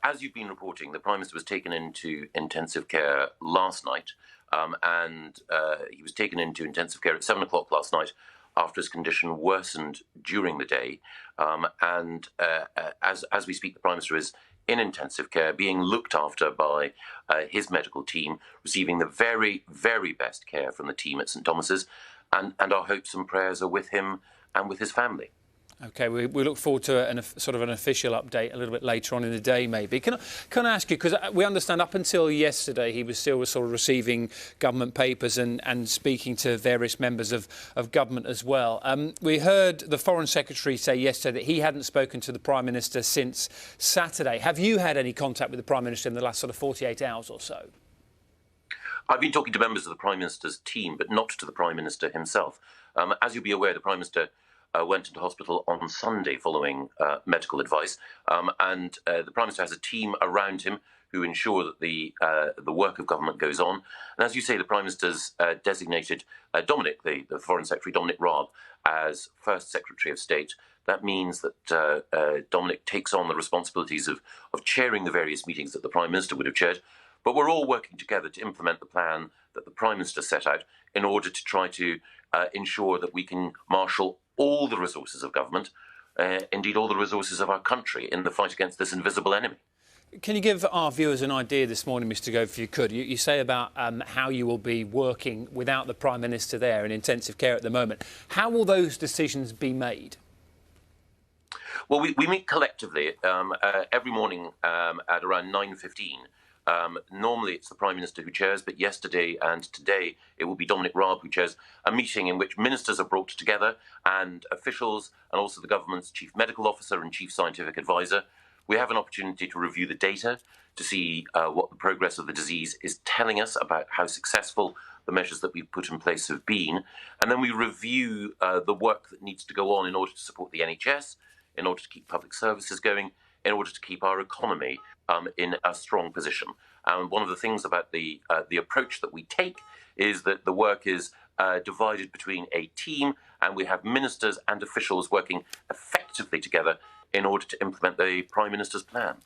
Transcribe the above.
as you've been reporting, the Prime Minister was taken into intensive care last night, and he was taken into intensive care at 7 o'clock last night after his condition worsened during the day. As we speak, the Prime Minister is in intensive care, being looked after by his medical team, receiving the very, very best care from the team at St Thomas's, and our hopes and prayers are with him and with his family. OK, we look forward to sort of an official update a little bit later on in the day, maybe. Can I ask you, because we understand up until yesterday he was still sort of receiving government papers and speaking to various members of government as well. We heard the Foreign Secretary say yesterday that he hadn't spoken to the Prime Minister since Saturday. Have you had any contact with the Prime Minister in the last sort of 48 hours or so? I've been talking to members of the Prime Minister's team, but not to the Prime Minister himself. As you'll be aware, the Prime Minister went into hospital on Sunday following medical advice, and the Prime Minister has a team around him who ensure that the work of government goes on. And as you say, the Prime Minister's designated Dominic, the Foreign Secretary Dominic Raab, as First Secretary of State. That means that Dominic takes on the responsibilities of chairing the various meetings that the Prime Minister would have chaired. But we're all working together to implement the plan that the Prime Minister set out in order to try to ensure that we can marshal all the resources of government, indeed all the resources of our country, in the fight against this invisible enemy. Can you give our viewers an idea this morning, Mr Gove, if you could? You say about how you will be working without the Prime Minister there in intensive care at the moment. How will those decisions be made? Well, we meet collectively every morning at around 9:15. Normally it's the Prime Minister who chairs, but yesterday and today it will be Dominic Raab who chairs a meeting in which ministers are brought together and officials, and also the government's Chief Medical Officer and Chief Scientific Advisor. We have an opportunity to review the data to see what the progress of the disease is telling us about how successful the measures that we've put in place have been. And then we review the work that needs to go on in order to support the NHS, in order to keep public services going, in order to keep our economy in a strong position. And one of the things about the approach that we take is that the work is divided between a team, and we have ministers and officials working effectively together in order to implement the Prime Minister's plan.